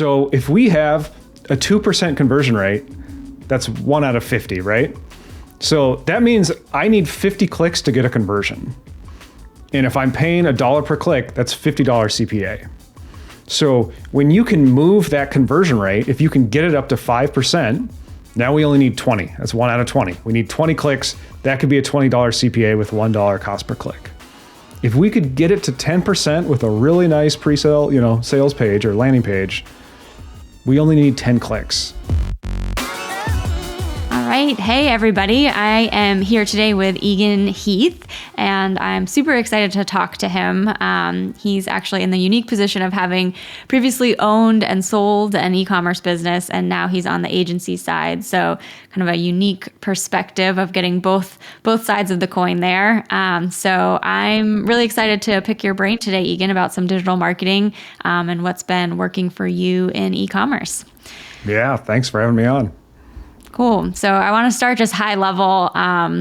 So if we have a 2% conversion rate, that's 1 out of 50, right? So that means I need 50 clicks to get a conversion. And if I'm paying $1 per click, that's $50 CPA. So when you can move that conversion rate, if you can get it up to 5%, now we only need 20. That's 1 out of 20. We need 20 clicks. That could be a $20 CPA with $1 cost per click. If we could get it to 10% with a really nice pre-sale, sales page or landing page, we only need 10 clicks. All right. Hey, everybody. I am here today with Eagan Heath, and I'm super excited to talk to him. He's actually in the unique position of having previously owned and sold an e-commerce business, and now he's on the agency side. So kind of a unique perspective of getting both sides of the coin there. So I'm really excited to pick your brain today, Eagan, about some digital marketing and what's been working for you in e-commerce. Yeah, thanks for having me on. Cool. So I want to start just high level.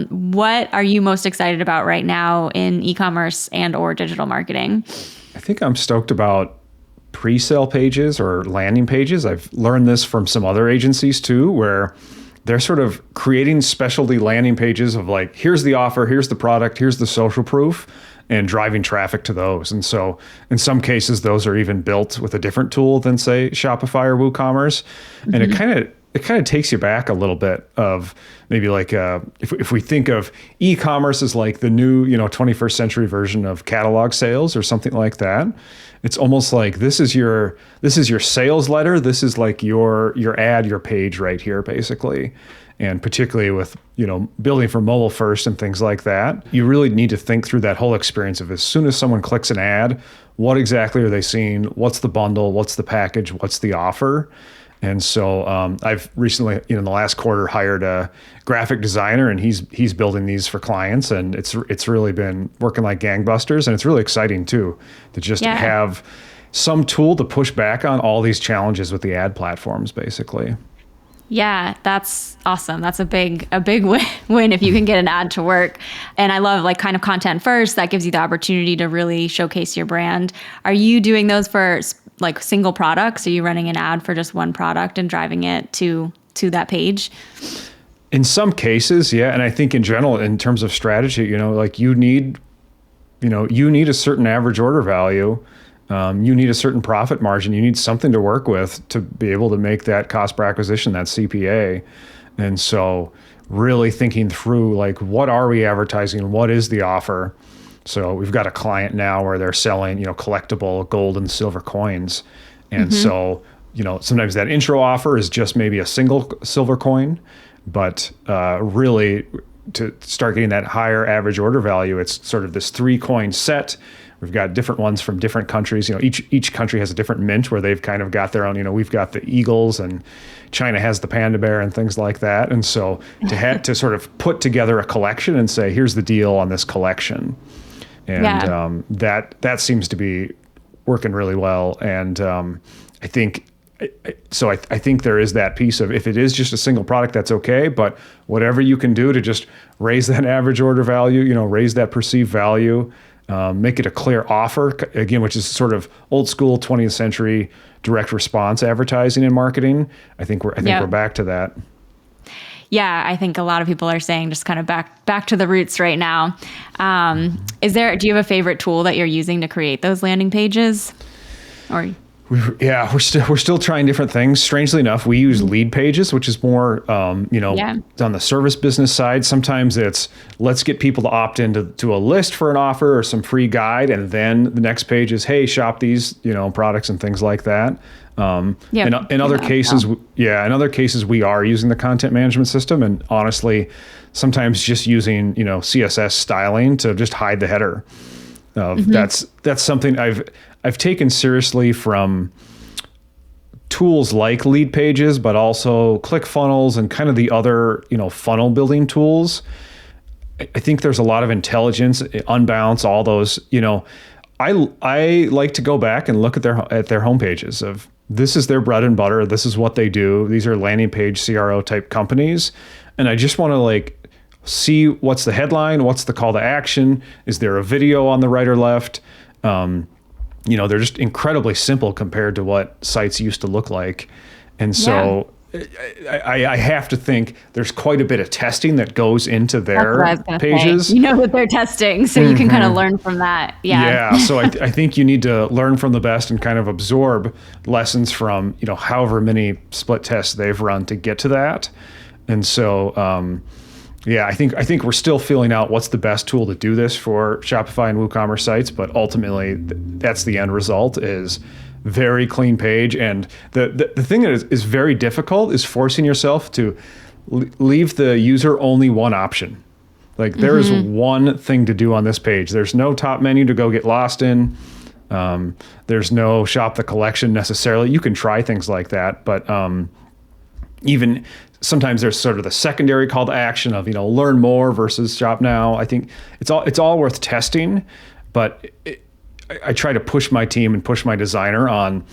What are you most excited about right now in e-commerce and or digital marketing? I think I'm stoked about pre-sale pages or landing pages. I've learned this from some other agencies too, where they're sort of creating specialty landing pages of like, here's the offer, here's the product, here's the social proof, and driving traffic to those. And so in some cases, those are even built with a different tool than say Shopify or WooCommerce. Mm-hmm. And it kind of takes you back a little bit of maybe like if we think of e-commerce as like the new 21st century version of catalog sales or something like that. It's almost like this is your sales letter. This is like your ad, your page right here, basically. And particularly with building for mobile first and things like that, you really need to think through that whole experience of as soon as someone clicks an ad, what exactly are they seeing? What's the bundle? What's the package? What's the offer? And so I've recently, in the last quarter, hired a graphic designer, and he's building these for clients, and it's really been working like gangbusters, and it's really exciting too to just have some tool to push back on all these challenges with the ad platforms, basically. Yeah, that's awesome. That's a big win if you can get an ad to work. And I love like kind of content first. That gives you the opportunity to really showcase your brand. Are you doing those for like single products? Are you running an ad for just one product and driving it to that page? In some cases, yeah. And I think in general, in terms of strategy, like you need a certain average order value. You need a certain profit margin. You need something to work with to be able to make that cost per acquisition, that CPA. And so really thinking through like, what are we advertising? What is the offer? So we've got a client now where they're selling, collectible gold and silver coins. And so, sometimes that intro offer is just maybe a single silver coin, but really to start getting that higher average order value, it's sort of this 3-coin set. We've got different ones from different countries. Each country has a different mint where they've kind of got their own, we've got the eagles and China has the panda bear and things like that. And so to sort of put together a collection and say, here's the deal on this collection. And that seems to be working really well. And I think there is that piece of, if it is just a single product, that's okay. But whatever you can do to just raise that average order value, raise that perceived value, make it a clear offer, again, which is sort of old school 20th century direct response advertising and marketing. I think we're back to that. Yeah, I think a lot of people are saying just kind of back to the roots right now. Do you have a favorite tool that you're using to create those landing pages? We're still trying different things. Strangely enough, we use lead pages, which is more, on the service business side. Sometimes it's let's get people to opt into a list for an offer or some free guide, and then the next page is, hey, shop these, products and things like that. In other cases, we are using the content management system, and honestly, sometimes just using CSS styling to just hide the header. That's something I've taken seriously from tools like lead pages, but also ClickFunnels and kind of the other funnel building tools. I think there's a lot of intelligence, Unbounce, all those. I like to go back and look at their homepages of, this is their bread and butter. This is what they do. These are landing page CRO type companies. And I just want to see what's the headline, what's the call to action. Is there a video on the right or left? they're just incredibly simple compared to what sites used to look like. And so I have to think there's quite a bit of testing that goes into their pages. Say. That they're testing, so you can kind of learn from that. Yeah. So I think you need to learn from the best and kind of absorb lessons from, however many split tests they've run to get to that. And so, I think we're still feeling out what's the best tool to do this for Shopify and WooCommerce sites, but ultimately that's the end result is very clean page. And the thing that is very difficult is forcing yourself to leave the user only one option. Like there is one thing to do on this page. There's no top menu to go get lost in. There's no shop the collection necessarily. You can try things like that, but even sometimes there's sort of the secondary call to action of, learn more versus shop now. I think it's all worth testing, but I try to push my team and push my designer on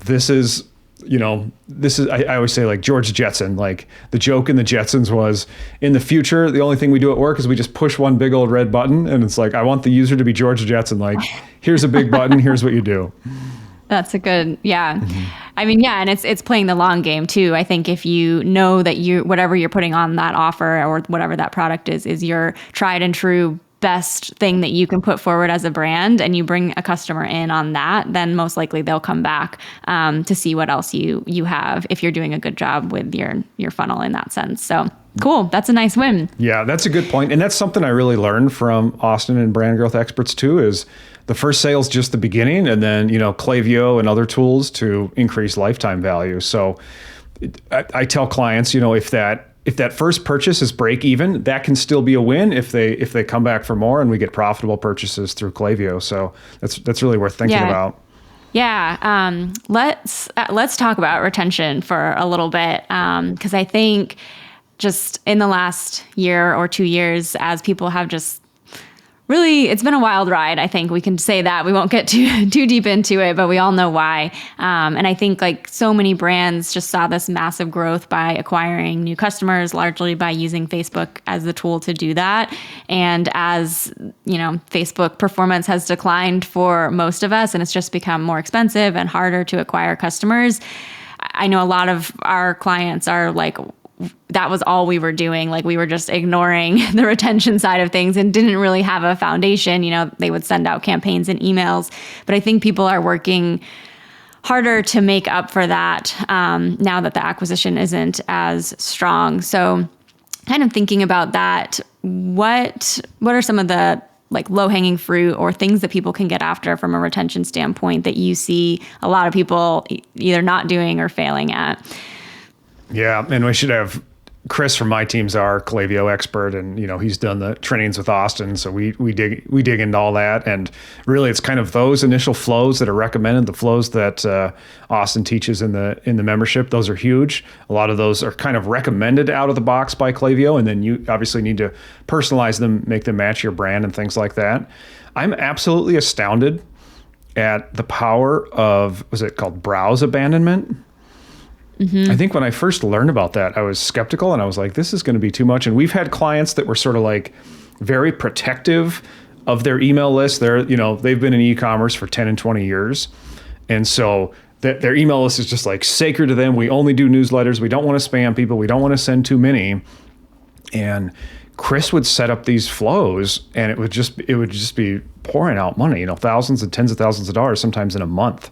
I always say like George Jetson, like the joke in the Jetsons was in the future, the only thing we do at work is we just push one big old red button. And it's like, I want the user to be George Jetson. Like, here's a big button. Here's what you do. That's a good, I mean, and it's playing the long game too. I think if you know that whatever you're putting on that offer or whatever that product is your tried and true best thing that you can put forward as a brand, and you bring a customer in on that, then most likely they'll come back to see what else you have if you're doing a good job with your funnel in that sense. So cool. That's a nice win. Yeah, that's a good point. And that's something I really learned from Austin and brand growth experts too, is the first sale is just the beginning, and then, Klaviyo and other tools to increase lifetime value. So I tell clients, if that first purchase is break even, that can still be a win if they come back for more and we get profitable purchases through Klaviyo. So that's really worth thinking about. Yeah. Let's talk about retention for a little bit. Cause I think just in the last year or 2 years, as people have just really, it's been a wild ride. I think we can say that. We won't get too deep into it, but we all know why. And I think like so many brands just saw this massive growth by acquiring new customers, largely by using Facebook as the tool to do that. And as, Facebook performance has declined for most of us, and it's just become more expensive and harder to acquire customers. I know a lot of our clients are like, that was all we were doing. Like we were just ignoring the retention side of things and didn't really have a foundation. They would send out campaigns and emails, but I think people are working harder to make up for that now that the acquisition isn't as strong. So kind of thinking about that, what are some of the like low-hanging fruit or things that people can get after from a retention standpoint that you see a lot of people either not doing or failing at? Yeah, and we should have Chris from my team's our Klaviyo expert, and he's done the trainings with Austin, so we dig into all that. And really, it's kind of those initial flows that are recommended, the flows that Austin teaches in the membership. Those are huge. A lot of those are kind of recommended out of the box by Klaviyo, and then you obviously need to personalize them, make them match your brand, and things like that. I'm absolutely astounded at the power of, was it called browse abandonment? I think when I first learned about that, I was skeptical and I was like, this is going to be too much. And we've had clients that were sort of like very protective of their email list. They've been in e-commerce for 10 and 20 years. And so their email list is just like sacred to them. We only do newsletters. We don't want to spam people. We don't want to send too many. And Chris would set up these flows and it would just be pouring out money, thousands and tens of thousands of dollars, sometimes in a month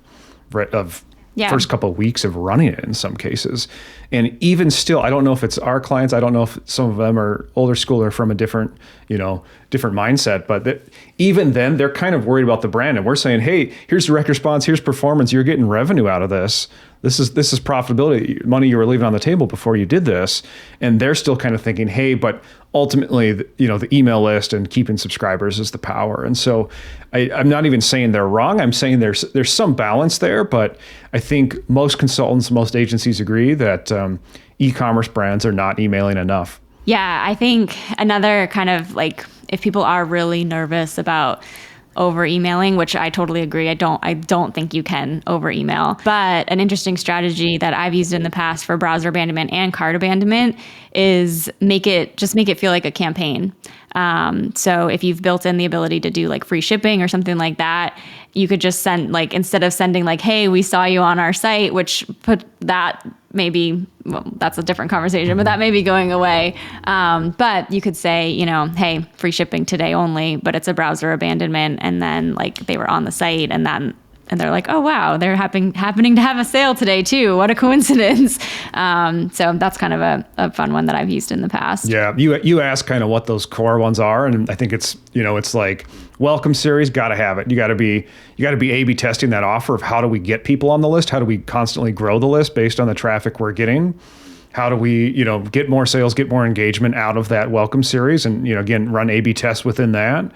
of first couple of weeks of running it in some cases. And even still, I don't know if it's our clients. I don't know if some of them are older school or from a different mindset, but even then they're kind of worried about the brand. And we're saying, hey, here's direct response, here's performance. You're getting revenue out of this. This is profitability, money you were leaving on the table before you did this. And they're still kind of thinking, hey, but ultimately, the email list and keeping subscribers is the power. And so I'm not even saying they're wrong. I'm saying there's some balance there, but I think most consultants, most agencies agree that e-commerce brands are not emailing enough. Yeah, I think another kind of like if people are really nervous about over emailing, which I totally agree. I don't think you can over email. But an interesting strategy that I've used in the past for browser abandonment and cart abandonment is make it feel like a campaign. So if you've built in the ability to do like free shipping or something like that, you could just send, like, instead of sending like, hey, we saw you on our site, which put that maybe, well, that's a different conversation, but that may be going away. But you could say, hey, free shipping today only, but it's a browser abandonment. And then like they were on the site and they're like, oh, wow, they're happening to have a sale today too. What a coincidence. So that's kind of a fun one that I've used in the past. Yeah. You ask kind of what those core ones are. And I think it's, it's like welcome series, got to have it. You got to be A/B testing that offer of how do we get people on the list? How do we constantly grow the list based on the traffic we're getting? How do we, get more sales, get more engagement out of that welcome series? And, again, run A/B tests within that,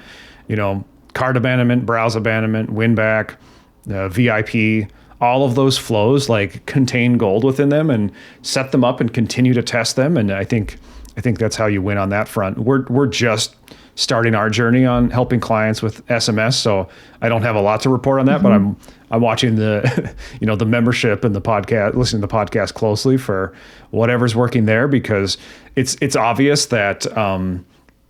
cart abandonment, browse abandonment, win back, VIP, all of those flows like contain gold within them, and set them up and continue to test them. And I think that's how you win on that front. We're just starting our journey on helping clients with SMS, so I don't have a lot to report on that, but I'm watching the the membership and the podcast, listening to the podcast closely for whatever's working there, because it's obvious that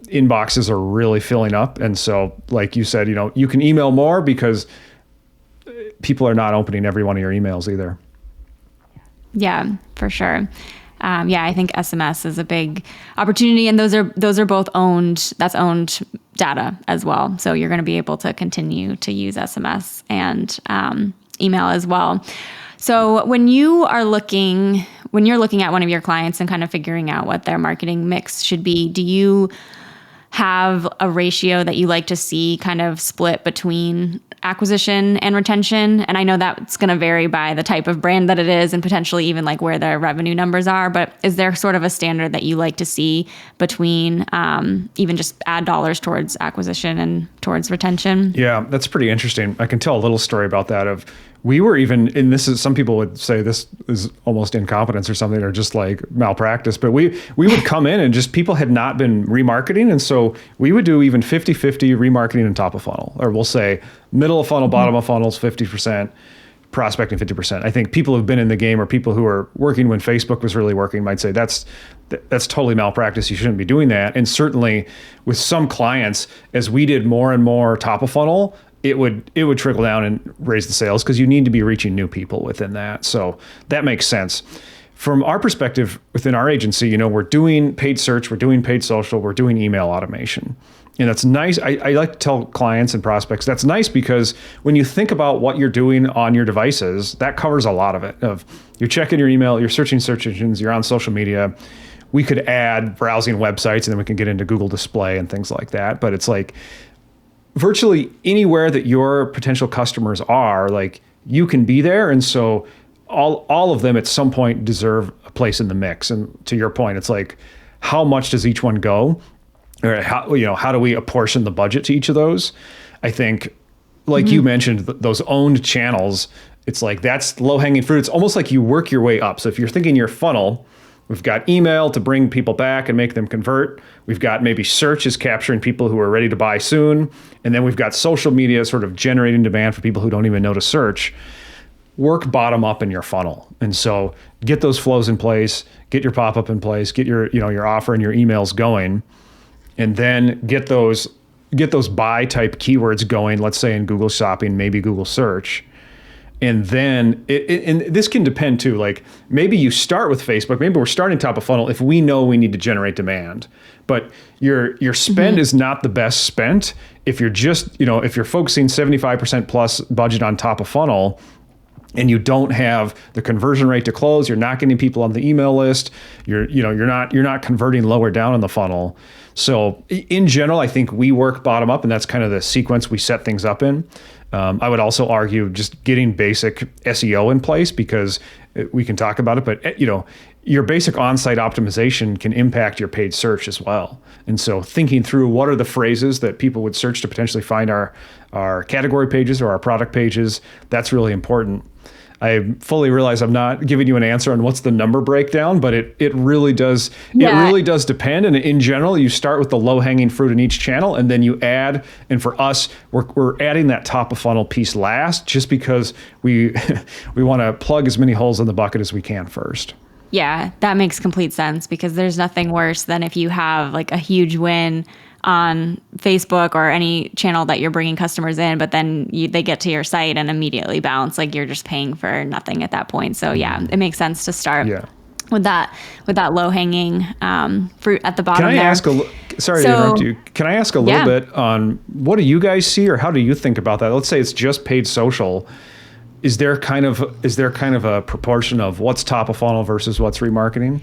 inboxes are really filling up. And so like you said, you can email more because people are not opening every one of your emails either. Yeah, for sure. I think SMS is a big opportunity, and those are both owned. That's owned data as well. So you're going to be able to continue to use SMS and email as well. So when you're looking at one of your clients and kind of figuring out what their marketing mix should be, do you have a ratio that you like to see kind of split between acquisition and retention? And I know that's going to vary by the type of brand that it is and potentially even like where their revenue numbers are, but is there sort of a standard that you like to see between even just add dollars towards acquisition and towards retention? Yeah, that's pretty interesting. I can tell a little story about that. We were even, and this is, some people would say this is almost incompetence or something, or just like malpractice, but we would come in and just people had not been remarketing. And so we would do even 50-50 remarketing and top of funnel, or we'll say middle of funnel, bottom of funnels, 50%, prospecting 50%. I think people who've been in the game, or people who are working when Facebook was really working, might say that's totally malpractice. You shouldn't be doing that. And certainly with some clients, as we did more and more top of funnel, it would trickle down and raise the sales, because you need to be reaching new people within that. So that makes sense. From our perspective within our agency, we're doing paid search, we're doing paid social, we're doing email automation. And that's nice. I like to tell clients and prospects, that's nice, because when you think about what you're doing on your devices, that covers a lot of it. Of you're checking your email, you're searching search engines, you're on social media. We could add browsing websites, and then we can get into Google Display and things like that. But it's like, virtually anywhere that your potential customers are, like, you can be there. And so all of them at some point deserve a place in the mix. And to your point, it's like, how much does each one go? Or how do we apportion the budget to each of those? I think, like you mentioned, those owned channels, it's like, that's low hanging fruit. It's almost like you work your way up. So if you're thinking your funnel, we've got email to bring people back and make them convert. We've got maybe search is capturing people who are ready to buy soon. And then we've got social media sort of generating demand for people who don't even know to search. Work bottom up in your funnel. And so get those flows in place, get your pop-up in place, get your offer and your emails going, and then get those buy type keywords going, let's say in Google Shopping, maybe Google Search. And then, and this can depend too, like maybe you start with Facebook, maybe we're starting top of funnel if we know we need to generate demand, but your spend is not the best spent if you're just, if you're focusing 75% plus budget on top of funnel and you don't have the conversion rate to close, you're not getting people on the email list, you're not converting lower down in the funnel. So in general, I think we work bottom up, and that's kind of the sequence we set things up in. I would also argue just getting basic SEO in place, because we can talk about it, but your basic on-site optimization can impact your paid search as well. And so thinking through what are the phrases that people would search to potentially find our category pages or our product pages, that's really important. I fully realize I'm not giving you an answer on what's the number breakdown, but it really does. Yeah. It really does depend. And in general, you start with the low hanging fruit in each channel, and then you add. And for us, we're adding that top of funnel piece last, just because we want to plug as many holes in the bucket as we can first. Yeah, that makes complete sense, because there's nothing worse than if you have like a huge win on Facebook or any channel that you're bringing customers in, but then they get to your site and immediately bounce. Like you're just paying for nothing at that point. So yeah, it makes sense to start with that low hanging fruit at the bottom. Can I there. ask sorry to interrupt you. Can I ask a little bit on what do you guys see, or how do you think about that? Let's say it's just paid social. Is there kind of a proportion of what's top of funnel versus what's remarketing?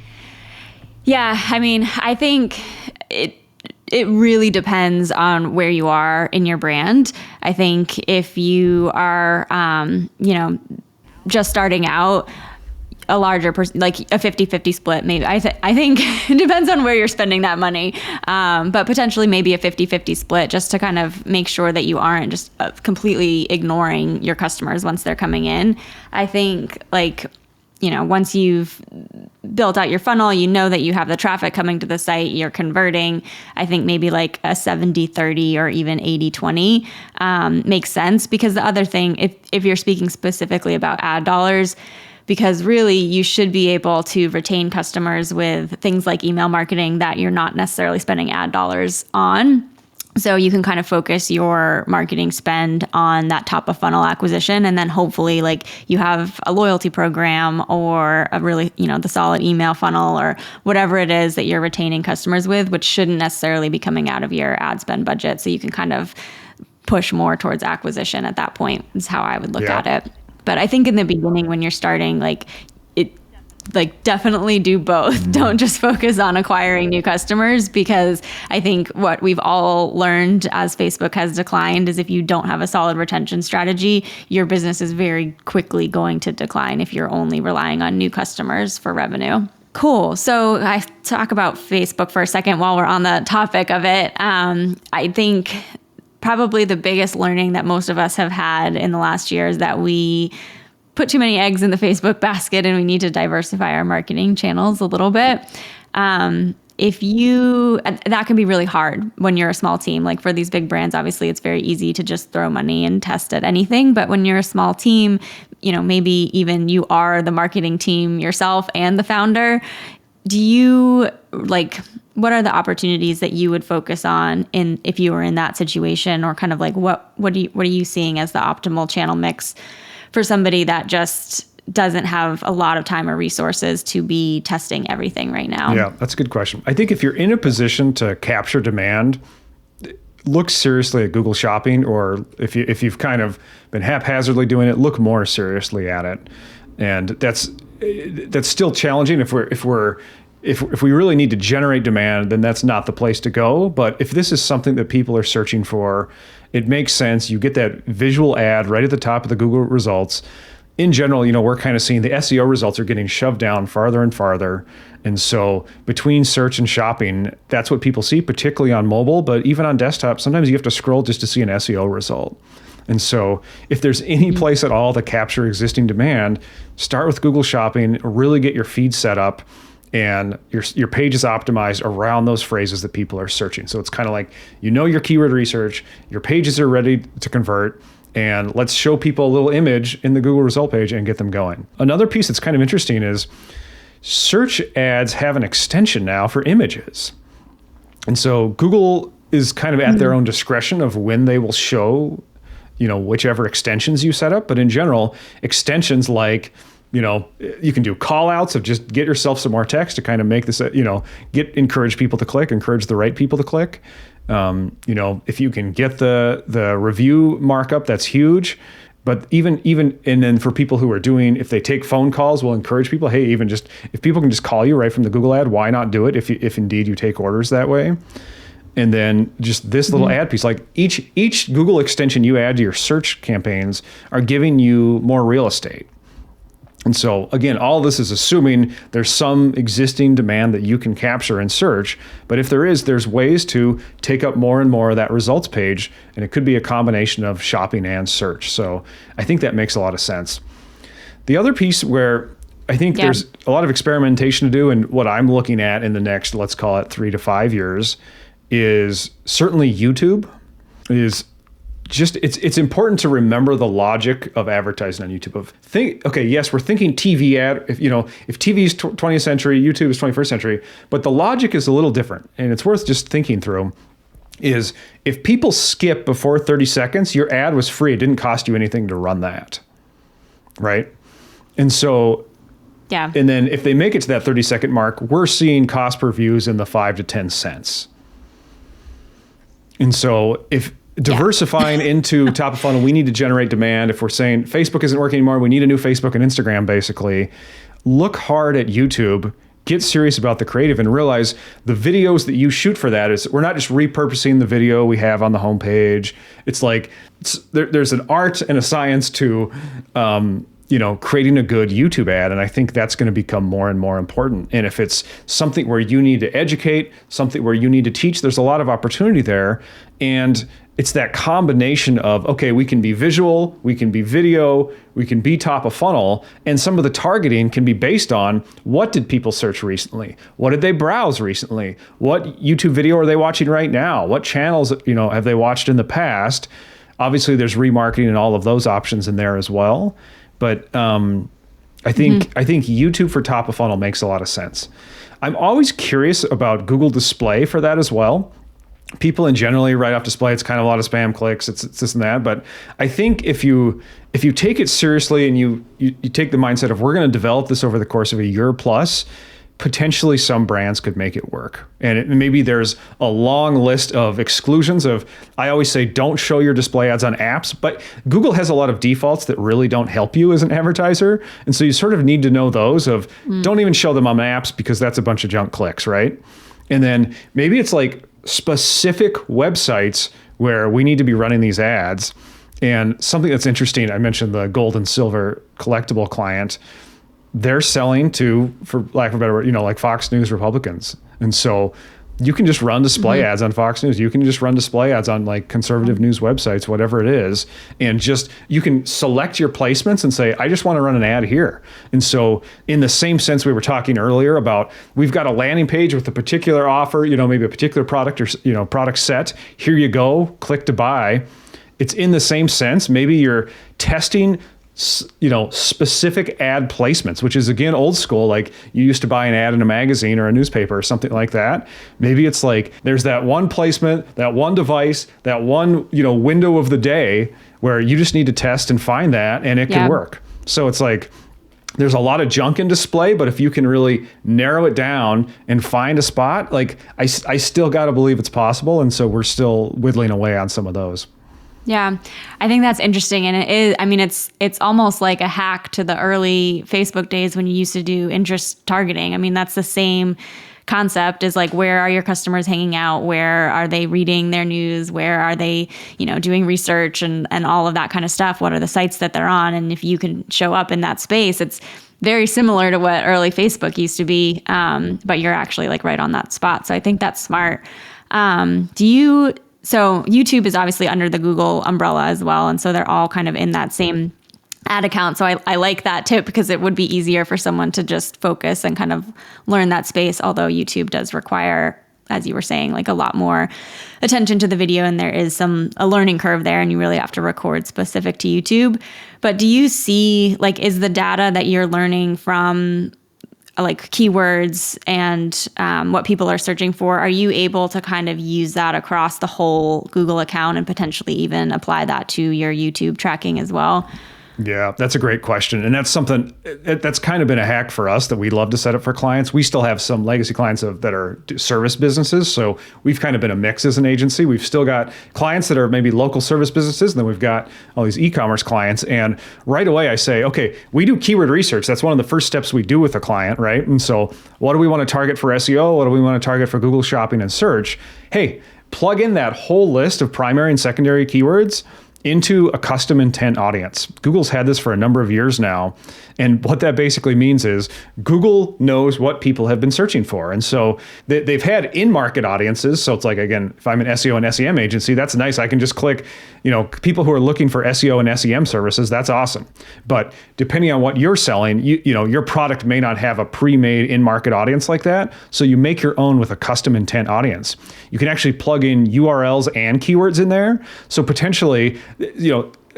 Yeah, I mean, I think it really depends on where you are in your brand. I think if you are, just starting out, a larger like a 50-50 split, maybe. I think it depends on where you're spending that money, but potentially maybe a 50-50 split, just to kind of make sure that you aren't just completely ignoring your customers once they're coming in. I think once you've built out your funnel, you know that you have the traffic coming to the site, you're converting. I think maybe like a 70-30 or even 80-20 makes sense, because the other thing, if you're speaking specifically about ad dollars, because really you should be able to retain customers with things like email marketing that you're not necessarily spending ad dollars on. So you can kind of focus your marketing spend on that top of funnel acquisition. And then hopefully like you have a loyalty program or a really, the solid email funnel or whatever it is that you're retaining customers with, which shouldn't necessarily be coming out of your ad spend budget. So you can kind of push more towards acquisition at that point is how I would look at it. But I think in the beginning when you're starting, definitely do both. Don't just focus on acquiring new customers, because I think what we've all learned as Facebook has declined is if you don't have a solid retention strategy, your business is very quickly going to decline if you're only relying on new customers for revenue. Cool. So I talk about Facebook for a second while we're on the topic of it. I think probably the biggest learning that most of us have had in the last year is that we put too many eggs in the Facebook basket and we need to diversify our marketing channels a little bit. That can be really hard when you're a small team. Like for these big brands, obviously it's very easy to just throw money and test at anything. But when you're a small team, maybe even you are the marketing team yourself and the founder, what are the opportunities that you would focus on if you were in that situation, or kind of like what are you seeing as the optimal channel mix for somebody that just doesn't have a lot of time or resources to be testing everything right now? Yeah, that's a good question. I think if you're in a position to capture demand, look seriously at Google Shopping, or if you've kind of been haphazardly doing it, look more seriously at it. And that's still challenging. If we really need to generate demand, then that's not the place to go. But if this is something that people are searching for, it makes sense. You get that visual ad right at the top of the Google results. In general, we're kind of seeing the SEO results are getting shoved down farther and farther. And so between search and shopping, that's what people see, particularly on mobile, but even on desktop, sometimes you have to scroll just to see an SEO result. And so if there's any place at all to capture existing demand, start with Google Shopping, really get your feed set up, and your page is optimized around those phrases that people are searching. So it's kind of like, your keyword research, your pages are ready to convert, and let's show people a little image in the Google result page and get them going. Another piece that's kind of interesting is search ads have an extension now for images. And so Google is kind of at their own discretion of when they will show, whichever extensions you set up. But in general, extensions like, you can do call outs of just get yourself some more text to kind of make this, encourage people to click, encourage the right people to click. If you can get the review markup, that's huge. But even, and then for people who are if they take phone calls, we'll encourage people, hey, if people can just call you right from the Google ad, why not do it if indeed you take orders that way? And then just this little ad piece, like each Google extension you add to your search campaigns are giving you more real estate. And so again, all this is assuming there's some existing demand that you can capture in search. But if there's ways to take up more and more of that results page, and it could be a combination of shopping and search. So I think that makes a lot of sense. The other piece where I think there's a lot of experimentation to do, and what I'm looking at in the next, let's call it 3 to 5 years, is certainly YouTube is just, it's important to remember the logic of advertising on YouTube. Yes, we're thinking TV ad, if TV is 20th century, YouTube is 21st century, but the logic is a little different, and it's worth just thinking through. is if people skip before 30 seconds, your ad was free. It didn't cost you anything to run that, right? And so, yeah. And then if they make it to that 30-second mark, we're seeing cost per views in the 5 to 10 cents. And so if diversifying into top of funnel, we need to generate demand. If we're saying Facebook isn't working anymore, we need a new Facebook and Instagram, basically. Look hard at YouTube. Get serious about the creative and realize the videos that you shoot for that is we're not just repurposing the video we have on the homepage. It's like there's an art and a science to creating a good YouTube ad. And I think that's going to become more and more important. And if it's something where you need to educate, something where you need to teach, there's a lot of opportunity there. And it's that combination of, okay, we can be visual, we can be video, we can be top of funnel, and some of the targeting can be based on what did people search recently? What did they browse recently? What YouTube video are they watching right now? What channels, have they watched in the past? Obviously, there's remarketing and all of those options in there as well. But I think YouTube for top of funnel makes a lot of sense. I'm always curious about Google Display for that as well. People in generally write off display. It's kind of a lot of spam clicks. It's this and that. But I think if you take it seriously and you take the mindset of we're going to develop this over the course of a year plus, potentially some brands could make it work. And maybe there's a long list of exclusions of, I always say, don't show your display ads on apps, but Google has a lot of defaults that really don't help you as an advertiser. And so you sort of need to know those of don't even show them on apps because that's a bunch of junk clicks, right? And then maybe it's like specific websites where we need to be running these ads. And something that's interesting, I mentioned the gold and silver collectible client. They're selling to, for lack of a better word, like Fox News Republicans. And so you can just run display ads on Fox News. You can just run display ads on like conservative news websites, whatever it is. And you can select your placements and say, I just want to run an ad here. And so in the same sense we were talking earlier about, we've got a landing page with a particular offer, maybe a particular product or, product set. Here you go, click to buy. It's in the same sense. Maybe you're testing specific ad placements, which is again old school. Like you used to buy an ad in a magazine or a newspaper or something like that. Maybe it's like there's that one placement, that one device, that one window of the day where you just need to test and find that, and it can work. So it's like there's a lot of junk in display, but if you can really narrow it down and find a spot, like I still got to believe it's possible, and so we're still whittling away on some of those. Yeah, I think that's interesting. And it is, I mean, it's almost like a hack to the early Facebook days when you used to do interest targeting. I mean, that's the same concept is like, where are your customers hanging out? Where are they reading their news? Where are they, doing research and all of that kind of stuff? What are the sites that they're on? And if you can show up in that space, it's very similar to what early Facebook used to be. But you're actually like right on that spot. So I think that's smart. So YouTube is obviously under the Google umbrella as well. And so they're all kind of in that same ad account. So I like that tip because it would be easier for someone to just focus and kind of learn that space. Although YouTube does require, as you were saying, like a lot more attention to the video, and there is a learning curve there, and you really have to record specific to YouTube. But do you see, like, is the data that you're learning from like keywords and what people are searching for, are you able to kind of use that across the whole Google account and potentially even apply that to your YouTube tracking as well? Yeah, that's a great question. And that's something that's kind of been a hack for us that we love to set up for clients. We still have some legacy clients that are service businesses. So we've kind of been a mix as an agency. We've still got clients that are maybe local service businesses. And then we've got all these e-commerce clients. And right away I say, okay, we do keyword research. That's one of the first steps we do with a client, right? And so what do we want to target for SEO? What do we want to target for Google Shopping and search? Hey, plug in that whole list of primary and secondary keywords into a custom intent audience. Google's had this for a number of years now. And what that basically means is Google knows what people have been searching for. And so they've had in-market audiences. So it's like, again, if I'm an SEO and SEM agency, that's nice. I can just click, people who are looking for SEO and SEM services. That's awesome. But depending on what you're selling, your product may not have a pre-made in-market audience like that. So you make your own with a custom intent audience. You can actually plug in URLs and keywords in there. So potentially,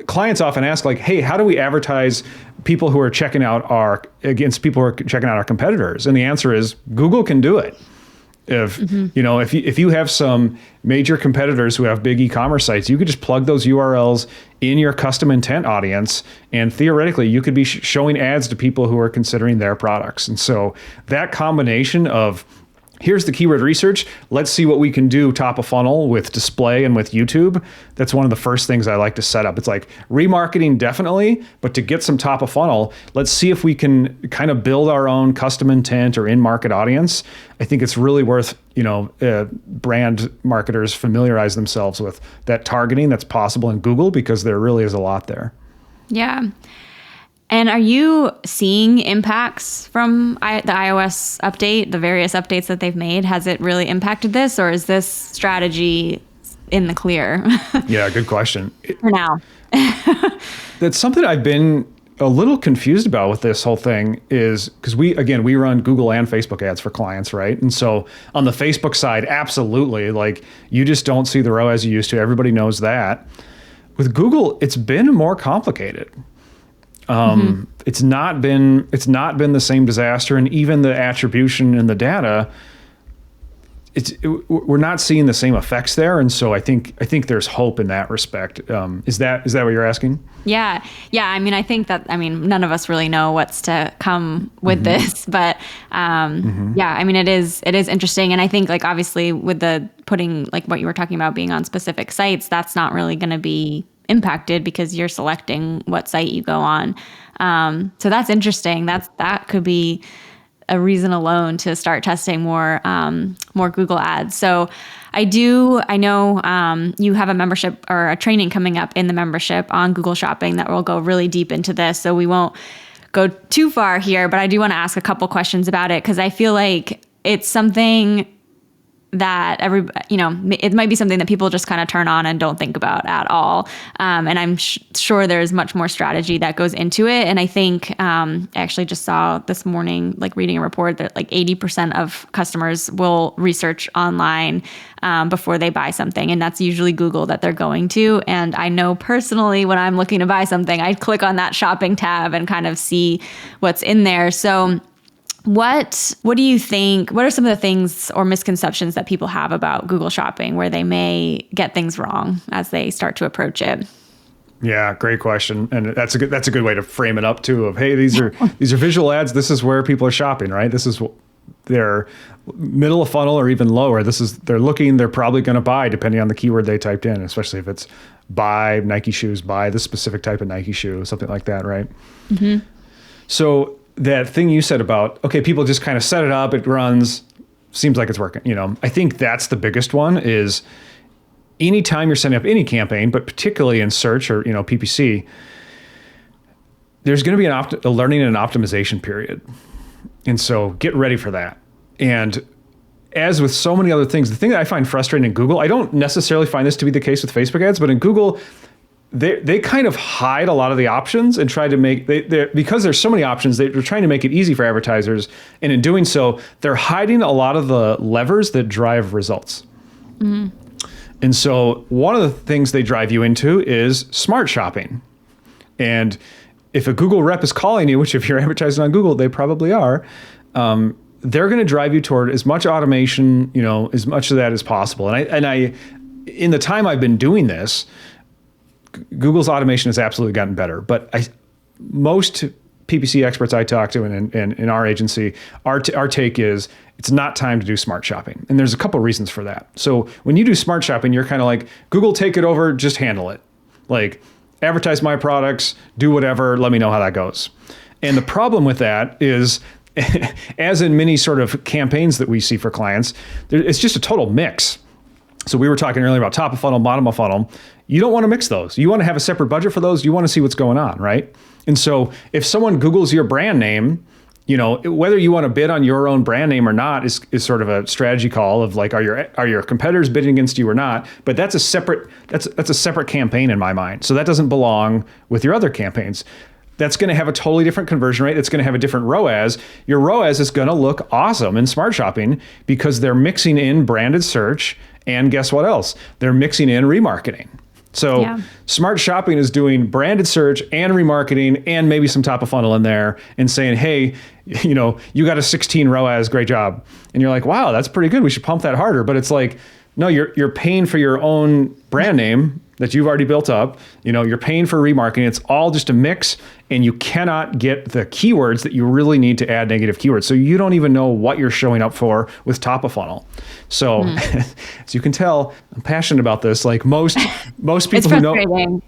clients often ask like, hey, how do we advertise people who are checking out against people who are checking out our competitors? And the answer is Google can do it. If if you have some major competitors who have big e-commerce sites, you could just plug those URLs in your custom intent audience, and theoretically you could be showing ads to people who are considering their products. And so that combination of here's the keyword research, let's see what we can do top of funnel with display and with YouTube. That's one of the first things I like to set up. It's like remarketing definitely, but to get some top of funnel, let's see if we can kind of build our own custom intent or in-market audience. I think it's really worth, brand marketers familiarize themselves with that targeting that's possible in Google, because there really is a lot there. Yeah. And are you seeing impacts from the iOS update, the various updates that they've made? Has it really impacted this, or is this strategy in the clear? Yeah, good question. For now. That's something I've been a little confused about with this whole thing, is because we run Google and Facebook ads for clients, right? And so on the Facebook side, absolutely, like you just don't see the ROAS you used to. Everybody knows that. With Google, it's been more complicated. It's not been the same disaster, and even the attribution in the data, we're not seeing the same effects there. And so I think there's hope in that respect. Is that what you're asking? Yeah. I mean, I think that, none of us really know what's to come with this, but yeah, I mean, it is interesting. And I think, like, obviously with the putting, like what you were talking about being on specific sites, that's not really going to be impacted because you're selecting what site you go on. So that's interesting. That could be a reason alone to start testing more Google ads. So I know you have a membership or a training coming up in the membership on Google Shopping that will go really deep into this. So we won't go too far here, but I do want to ask a couple questions about it, because I feel like it's something that it might be something that people just kind of turn on and don't think about at all. And I'm sure there's much more strategy that goes into it. And I think I actually just saw this morning, like reading a report that like 80% of customers will research online before they buy something. And that's usually Google that they're going to. And I know personally, when I'm looking to buy something, I click on that shopping tab and kind of see what's in there. So what do you think? What are some of the things or misconceptions that people have about Google Shopping where they may get things wrong as they start to approach it? Yeah, great question, and that's a good way to frame it up too. Of hey, these are visual ads. This is where people are shopping, right? This is their middle of funnel or even lower. They're looking. They're probably going to buy depending on the keyword they typed in, especially if it's buy Nike shoes, buy the specific type of Nike shoe, something like that, right? Mm-hmm. So that thing you said about, okay, people just kind of set it up, it runs, seems like it's working. I think that's the biggest one, is anytime you're setting up any campaign, but particularly in search or, PPC, there's going to be a learning and an optimization period. And so get ready for that. And as with so many other things, the thing that I find frustrating in Google, I don't necessarily find this to be the case with Facebook ads, but in Google, they kind of hide a lot of the options and try to make, because there's so many options, they're trying to make it easy for advertisers. And in doing so, they're hiding a lot of the levers that drive results. Mm-hmm. And so one of the things they drive you into is smart shopping. And if a Google rep is calling you, which if you're advertising on Google, they probably are, they're going to drive you toward as much automation, as much of that as possible. And I, in the time I've been doing this, Google's automation has absolutely gotten better, but most PPC experts I talk to and in our agency, our take is it's not time to do smart shopping. And there's a couple reasons for that. So when you do smart shopping, you're kind of like, Google, take it over, just handle it. Like, advertise my products, do whatever, let me know how that goes. And the problem with that is, as in many sort of campaigns that we see for clients, it's just a total mix. So we were talking earlier about top of funnel, bottom of funnel. You don't want to mix those. You want to have a separate budget for those. You want to see what's going on, right? And so if someone Googles your brand name, whether you want to bid on your own brand name or not is sort of a strategy call of like, are your competitors bidding against you or not? But that's a separate campaign in my mind. So that doesn't belong with your other campaigns. That's going to have a totally different conversion rate. It's going to have a different ROAS. Your ROAS is going to look awesome in smart shopping because they're mixing in branded search, and guess what else? They're mixing in remarketing. So Yeah. smart shopping is doing branded search and remarketing and maybe some top of funnel in there and saying, hey, you got a 16 ROAS, great job. And you're like, wow, that's pretty good. We should pump that harder. But it's like, no, you're paying for your own brand name that you've already built up. You're paying for remarketing. It's all just a mix, and you cannot get the keywords that you really need to add negative keywords. So you don't even know what you're showing up for with top of funnel. So as you can tell, I'm passionate about this. Like most people who know,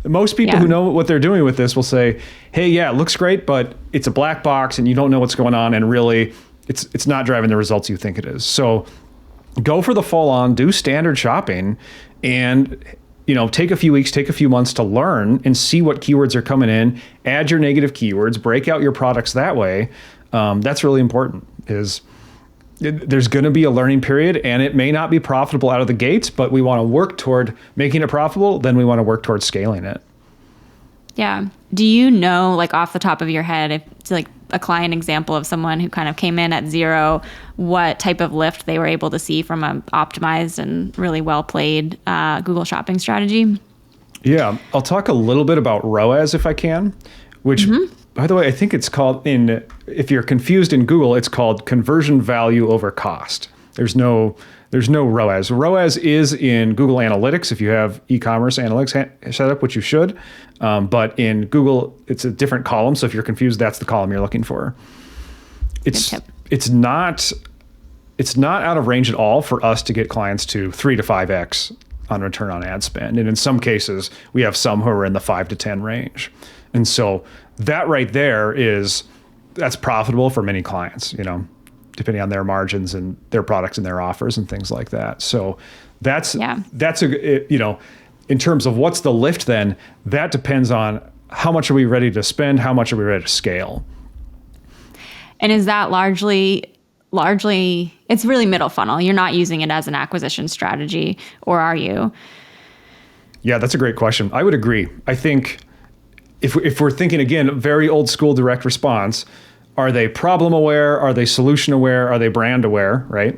most people who know what they're doing with this will say, hey, yeah, it looks great, but it's a black box and you don't know what's going on. And really it's not driving the results you think it is. So go for the full on, do standard shopping, and take a few weeks, take a few months to learn and see what keywords are coming in, add your negative keywords, break out your products that way. That's really important. There's going to be a learning period, and it may not be profitable out of the gates, but we want to work toward making it profitable. Then we want to work toward scaling it. Yeah. Do you know, like off the top of your head, if it's like a client example of someone who kind of came in at zero, what type of lift they were able to see from an optimized and really well played Google Shopping strategy? Yeah, I'll talk a little bit about ROAS if I can, which, by the way, I think it's called if you're confused in Google, it's called conversion value over cost. There's no ROAS. ROAS is in Google Analytics if you have eCommerce Analytics set up, which you should. But in Google, it's a different column. So if you're confused, that's the column you're looking for. It's not out of range at all for us to get clients to 3 to 5x on return on ad spend. And in some cases, we have some who are in the 5 to 10 range. And so that right there that's profitable for many clients, depending on their margins and their products and their offers and things like that. So that's in terms of what's the lift then, that depends on how much are we ready to spend, how much are we ready to scale. And is that largely, it's really middle funnel. You're not using it as an acquisition strategy, or are you? Yeah, that's a great question. I would agree. I think if we're thinking, again, very old school direct response, are they problem aware? Are they solution aware? Are they brand aware, right?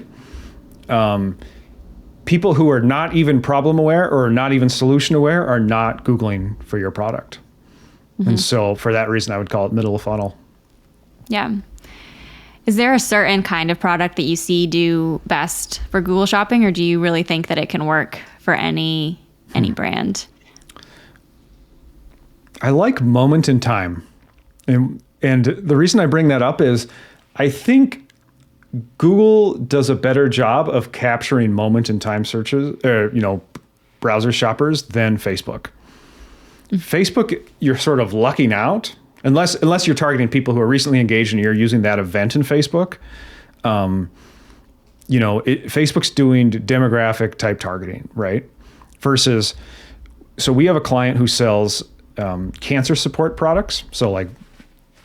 People who are not even problem aware or not even solution aware are not Googling for your product. And so for that reason, I would call it middle of funnel. Yeah. Is there a certain kind of product that you see do best for Google Shopping, or do you really think that it can work for any brand? I like moment in time. And the reason I bring that up is I think Google does a better job of capturing moment in time searches, browser shoppers than Facebook. Facebook, you're sort of lucking out unless you're targeting people who are recently engaged and you're using that event in Facebook. Facebook's doing demographic type targeting, right? Versus, so we have a client who sells cancer support products. So like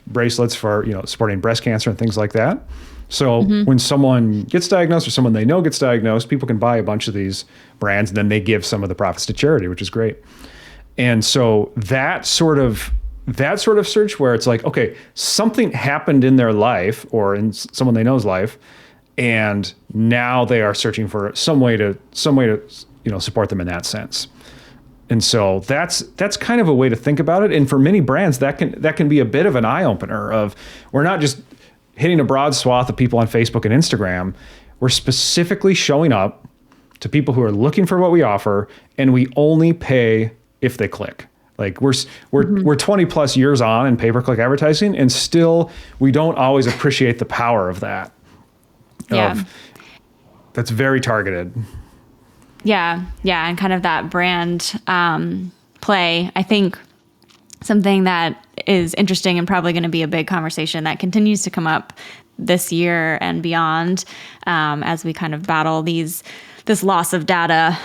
bracelets for, supporting breast cancer and things like that. So when someone gets diagnosed or someone they know gets diagnosed, people can buy a bunch of these brands and then they give some of the profits to charity, which is great. And so that sort of search where it's like, okay, something happened in their life or in someone they know's life, and now they are searching for some way to support them in that sense. And so that's kind of a way to think about it. And for many brands, that can be a bit of an eye opener of, we're not just hitting a broad swath of people on Facebook and Instagram. We're specifically showing up to people who are looking for what we offer, and we only pay if they click. Like we're 20 plus years on in pay-per-click advertising, and still we don't always appreciate the power of that. Yeah. That's very targeted. Yeah. Yeah. And kind of that brand play. I think something that is interesting and probably going to be a big conversation that continues to come up this year and beyond as we kind of battle this loss of data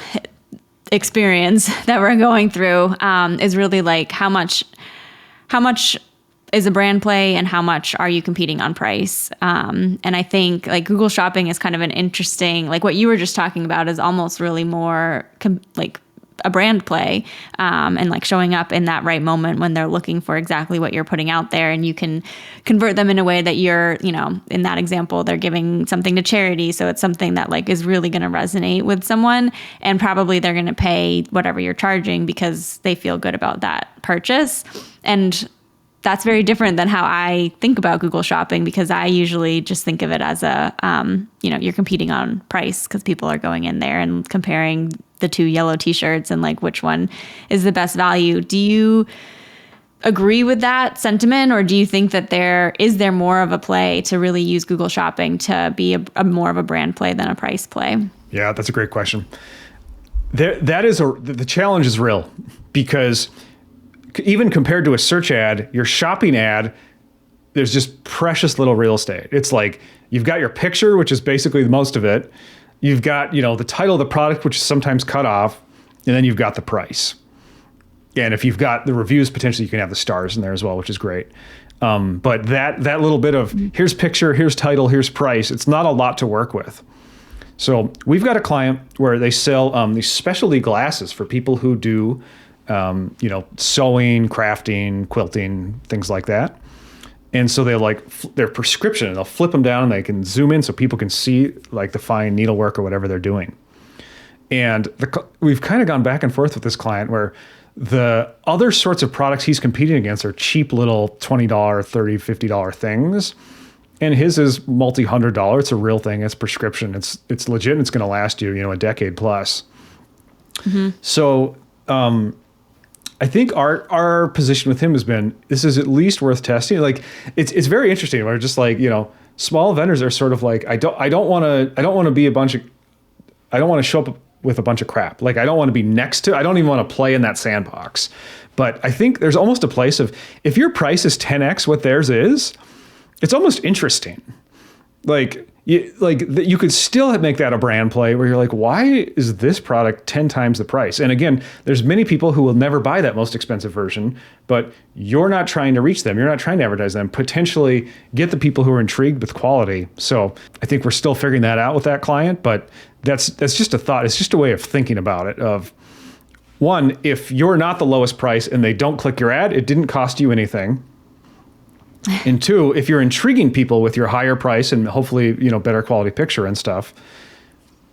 experience that we're going through is really like how much is a brand play and how much are you competing on price? And I think like Google Shopping is kind of an interesting, like what you were just talking about is almost really more a brand play, and like showing up in that right moment when they're looking for exactly what you're putting out there. And you can convert them in a way that you're, you know, in that example, they're giving something to charity. So it's something that like is really going to resonate with someone, and probably they're going to pay whatever you're charging because they feel good about that purchase. And that's very different than how I think about Google Shopping, because I usually just think of it as a, you know, you're competing on price because people are going in there and comparing the two yellow t-shirts and like which one is the best value. Do you agree with that sentiment, or do you think that there more of a play to really use Google Shopping to be a more of a brand play than a price play? Yeah, that's a great question. The challenge is real, because even compared to a search ad, your shopping ad, there's just precious little real estate. It's like you've got your picture, which is basically the most of it. You've got, you know, the title of the product, which is sometimes cut off, and then you've got the price. And if you've got the reviews, potentially you can have the stars in there as well, which is great. But that little bit of here's picture, here's title, here's price, it's not a lot to work with. So we've got a client where they sell these specialty glasses for people who do you know, sewing, crafting, quilting, things like that. And so they like their prescription, and they'll flip them down and they can zoom in so people can see like the fine needlework or whatever they're doing. And we've kind of gone back and forth with this client where the other sorts of products he's competing against are cheap little $20, $30, $50 things. And his is multi-$100. It's a real thing. It's prescription. It's legit. And it's going to last you, you know, a decade plus. Mm-hmm. So, I think our position with him has been, this is at least worth testing. Like it's very interesting. We're just like, you know, small vendors are sort of like, I don't want to show up with a bunch of crap. Like I don't want to be next to, I don't even want to play in that sandbox. But I think there's almost a place of, if your price is 10x what theirs is, it's almost interesting. Like you could still make that a brand play where you're like, why is this product 10 times the price? And again, there's many people who will never buy that most expensive version, but you're not trying to reach them. You're not trying to advertise them, potentially get the people who are intrigued with quality. So I think we're still figuring that out with that client, but that's just a thought. It's just a way of thinking about it of, one, if you're not the lowest price and they don't click your ad, it didn't cost you anything. And two, if you're intriguing people with your higher price and hopefully, you know, better quality picture and stuff,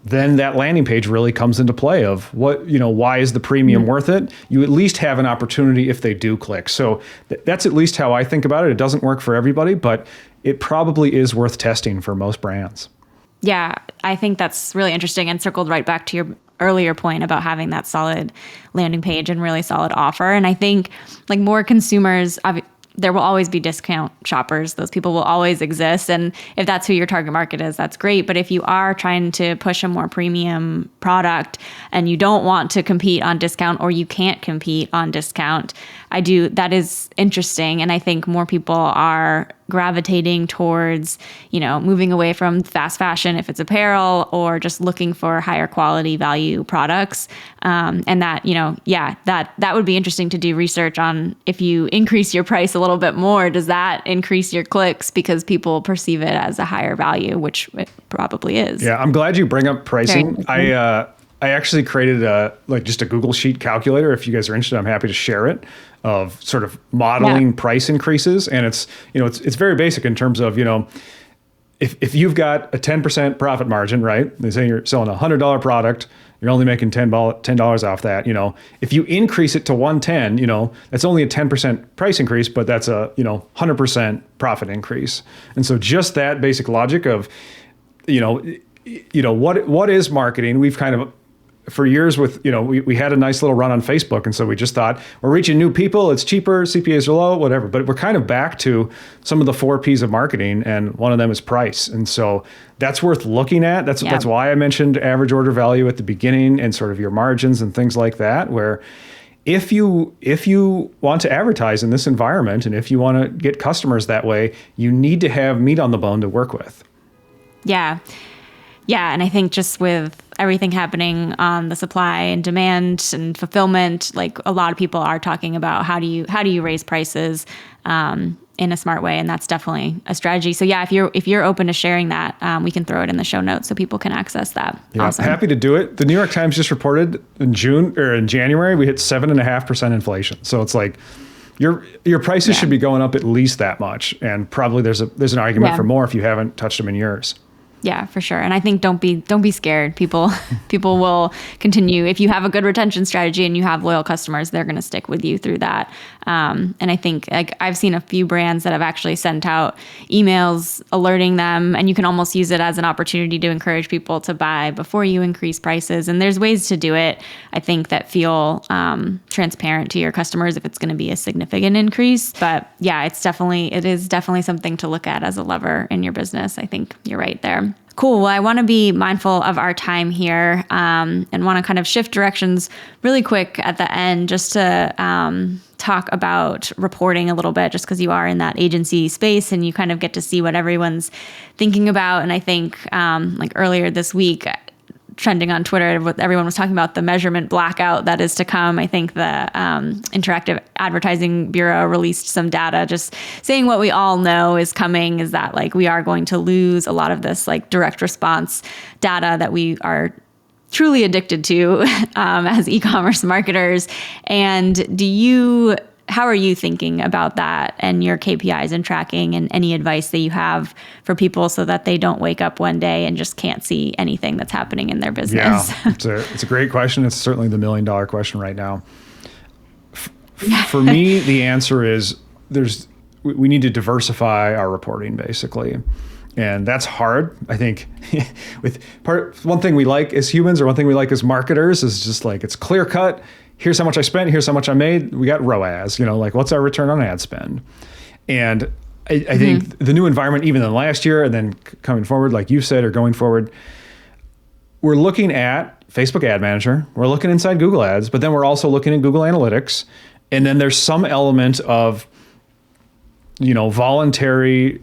then that landing page really comes into play of what, you know, why is the premium worth it? You at least have an opportunity if they do click. So that's at least how I think about it. It doesn't work for everybody, but it probably is worth testing for most brands. Yeah, I think that's really interesting, and circled right back to your earlier point about having that solid landing page and really solid offer. And I think like more consumers, there will always be discount shoppers. Those people will always exist. And if that's who your target market is, that's great. But if you are trying to push a more premium product and you don't want to compete on discount, or you can't compete on discount, that is interesting. And I think more people are gravitating towards, you know, moving away from fast fashion if it's apparel, or just looking for higher quality value products. And that, you know, yeah, that would be interesting to do research on. If you increase your price a little bit more, does that increase your clicks because people perceive it as a higher value, which it probably is. Yeah, I'm glad you bring up pricing. I actually created just a Google Sheet calculator. If you guys are interested, I'm happy to share it, of sort of modeling price increases. And it's, you know, it's very basic in terms of, you know, if you've got a 10% profit margin, right? They say you're selling a $100 product, you're only making $10 off that. You know, if you increase it to 110, you know, that's only a 10% price increase, but that's a, you know, 100% profit increase. And so just that basic logic of, you know, what is marketing? We've kind of, for years with, you know, we had a nice little run on Facebook. And so we just thought, we're reaching new people, it's cheaper, CPAs are low, whatever. But we're kind of back to some of the 4 Ps of marketing, and one of them is price. And so that's worth looking at. That's why I mentioned average order value at the beginning, and sort of your margins and things like that, where if you want to advertise in this environment, and if you want to get customers that way, you need to have meat on the bone to work with. Yeah. Yeah, and I think just with everything happening on the supply and demand and fulfillment, like a lot of people are talking about how do you raise prices, in a smart way. And that's definitely a strategy. So yeah, if you're open to sharing that, we can throw it in the show notes so people can access that. Yeah, awesome. Happy to do it. The New York Times just reported in January, we hit 7.5% inflation. So it's like your prices should be going up at least that much. And probably there's an argument for more if you haven't touched them in years. Yeah, for sure. And I think don't be scared. People will continue. If you have a good retention strategy and you have loyal customers, they're going to stick with you through that. And I think like I've seen a few brands that have actually sent out emails alerting them, and you can almost use it as an opportunity to encourage people to buy before you increase prices. And there's ways to do it, I think, that feel transparent to your customers if it's going to be a significant increase. But yeah, it is definitely something to look at as a lever in your business. I think you're right there. Cool. Well, I want to be mindful of our time here and want to kind of shift directions really quick at the end just to talk about reporting a little bit, just because you are in that agency space and you kind of get to see what everyone's thinking about. And I think like earlier this week, trending on Twitter, what everyone was talking about, the measurement blackout that is to come. I think the Interactive Advertising Bureau released some data just saying what we all know is coming is that like we are going to lose a lot of this like direct response data that we are truly addicted to as e-commerce marketers. And how are you thinking about that and your KPIs and tracking, and any advice that you have for people so that they don't wake up one day and just can't see anything that's happening in their business? Yeah, it's a great question. It's certainly the $1 million question right now. For me, the answer is we need to diversify our reporting basically. And that's hard. I think one thing we like as humans, or one thing we like as marketers, is just like it's clear cut. Here's how much I spent. Here's how much I made. We got ROAS, like what's our return on ad spend? And I think the new environment, even in last year and then coming forward, like you said, or going forward, we're looking at Facebook Ad Manager. We're looking inside Google Ads, but then we're also looking at Google Analytics. And then there's some element of, voluntary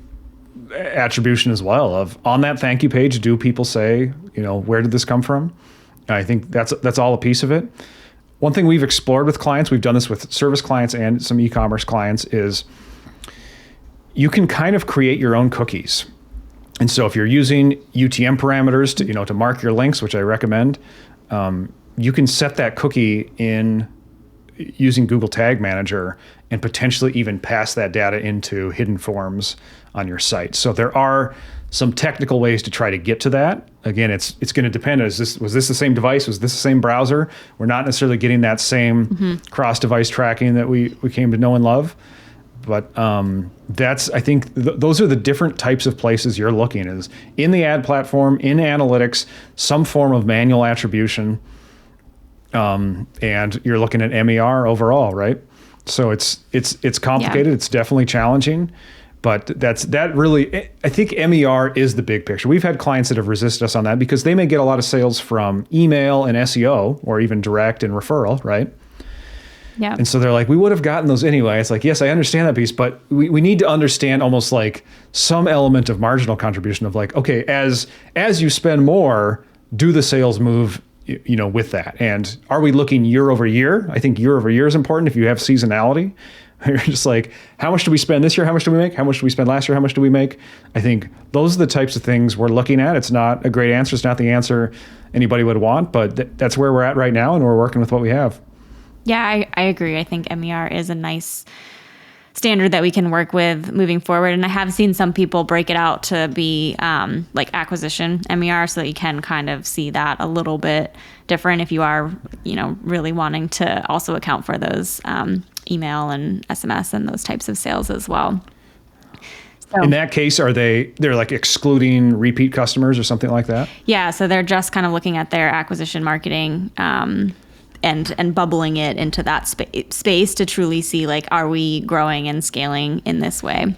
attribution as well of on that thank you page, do people say, where did this come from? I think that's all a piece of it. One thing we've explored with clients, we've done this with service clients and some e-commerce clients, is you can kind of create your own cookies. And so if you're using UTM parameters to mark your links, which I recommend, you can set that cookie in using Google Tag Manager and potentially even pass that data into hidden forms on your site. So there are some technical ways to try to get to that. Again, it's going to depend. Was this the same device? Was this the same browser? We're not necessarily getting that same cross-device tracking that we came to know and love. But I think those are the different types of places you're looking, is in the ad platform, in analytics, some form of manual attribution, and you're looking at MER overall, right? So it's complicated. Yeah. It's definitely challenging. But I think MER is the big picture. We've had clients that have resisted us on that because they may get a lot of sales from email and SEO, or even direct and referral, right? Yeah. And so they're like, we would have gotten those anyway. It's like, yes, I understand that piece, but we need to understand almost like some element of marginal contribution of like, okay, as you spend more, do the sales move, with that? And are we looking year over year? I think year over year is important if you have seasonality. You're just like, how much do we spend this year? How much do we make? How much do we spend last year? How much do we make? I think those are the types of things we're looking at. It's not a great answer. It's not the answer anybody would want, but that's where we're at right now, and we're working with what we have. Yeah, I agree. I think MER is a nice standard that we can work with moving forward. And I have seen some people break it out to be like acquisition MER, so that you can kind of see that a little bit different if you are, really wanting to also account for those email and SMS and those types of sales as well. So, in that case, they're like excluding repeat customers or something like that? Yeah, so they're just kind of looking at their acquisition marketing and bubbling it into that space to truly see, like, are we growing and scaling in this way?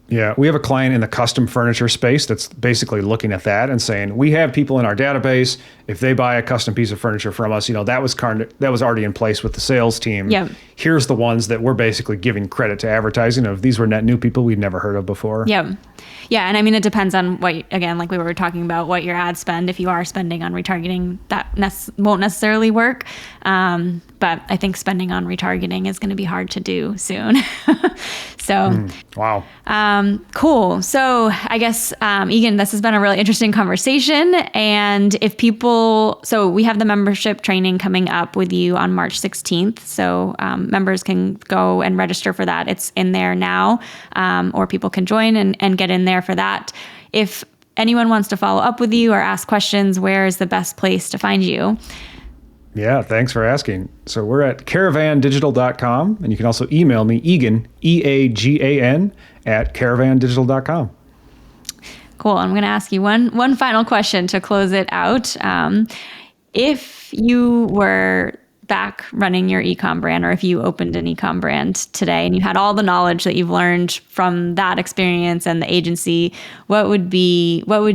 Yeah, we have a client in the custom furniture space that's basically looking at that and saying, we have people in our database if they buy a custom piece of furniture from us, that was already in place with the sales team. Yep. Here's the ones that we're basically giving credit to advertising of. These were net new people we'd never heard of before. Yep. Yeah. And I mean, it depends on again, like we were talking about, what your ad spend. If you are spending on retargeting, that won't necessarily work. But I think spending on retargeting is going to be hard to do soon. Wow. Cool. So I guess, Eagan, this has been a really interesting conversation. And so we have the membership training coming up with you on March 16th. So members can go and register for that. It's in there now, or people can join and get in there for that. If anyone wants to follow up with you or ask questions, where is the best place to find you? Yeah, thanks for asking. So we're at caravandigital.com, and you can also email me, Eagan, EAGAN, at caravandigital.com. Cool. I'm going to ask you one final question to close it out. If you were back running your e-com brand, or if you opened an e-com brand today and you had all the knowledge that you've learned from that experience and the agency, what would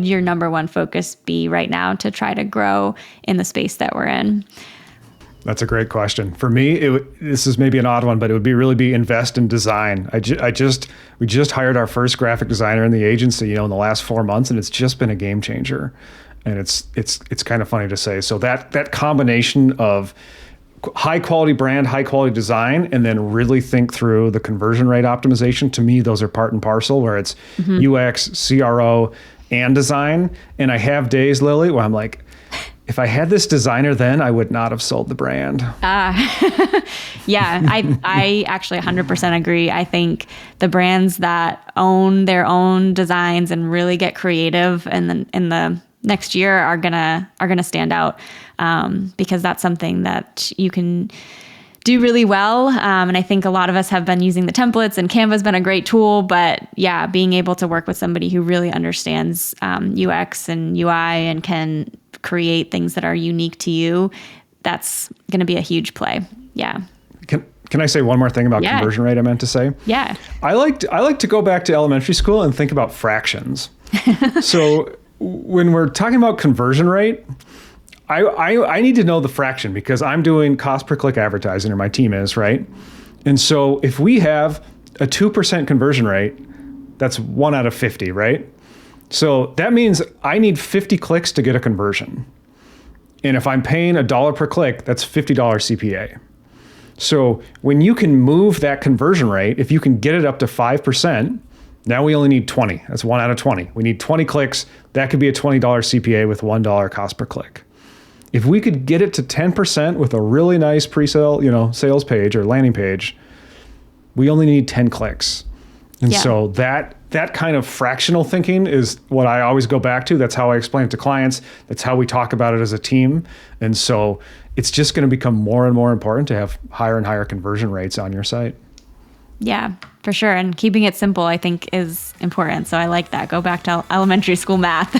your number one focus be right now to try to grow in the space that we're in? That's a great question. For me, this is maybe an odd one, but it would really be invest in design. We just hired our first graphic designer in the agency, in the last 4 months, and it's just been a game changer. And it's kind of funny to say. So that combination of high quality brand, high quality design, and then really think through the conversion rate optimization. To me, those are part and parcel, where it's UX, CRO, and design. And I have days, Lily, where I'm like, if I had this designer then, I would not have sold the brand. Yeah, I actually 100% agree. I think the brands that own their own designs and really get creative and then in the next year are gonna stand out, because that's something that you can do really well. And I think a lot of us have been using the templates, and Canva's been a great tool, but yeah, being able to work with somebody who really understands UX and UI and can create things that are unique to you, that's going to be a huge play. Yeah. Can I say one more thing about conversion rate I meant to say? Yeah. I like to go back to elementary school and think about fractions. So when we're talking about conversion rate, I need to know the fraction, because I'm doing cost per click advertising, or my team is, right? And so if we have a 2% conversion rate, that's 1 out of 50, right? So that means I need 50 clicks to get a conversion. And if I'm paying $1 per click, that's $50 CPA. So when you can move that conversion rate, if you can get it up to 5%, now we only need 20. That's 1 out of 20. We need 20 clicks. That could be a $20 CPA with $1 cost per click. If we could get it to 10% with a really nice pre-sale, sales page or landing page, we only need 10 clicks. And so that kind of fractional thinking is what I always go back to. That's how I explain it to clients. That's how we talk about it as a team. And so it's just going to become more and more important to have higher and higher conversion rates on your site. Yeah, for sure. And keeping it simple, I think, is important. So I like that. Go back to elementary school math.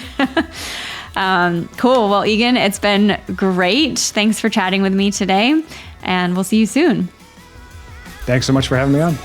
Cool. Well, Eagan, it's been great. Thanks for chatting with me today, and we'll see you soon. Thanks so much for having me on.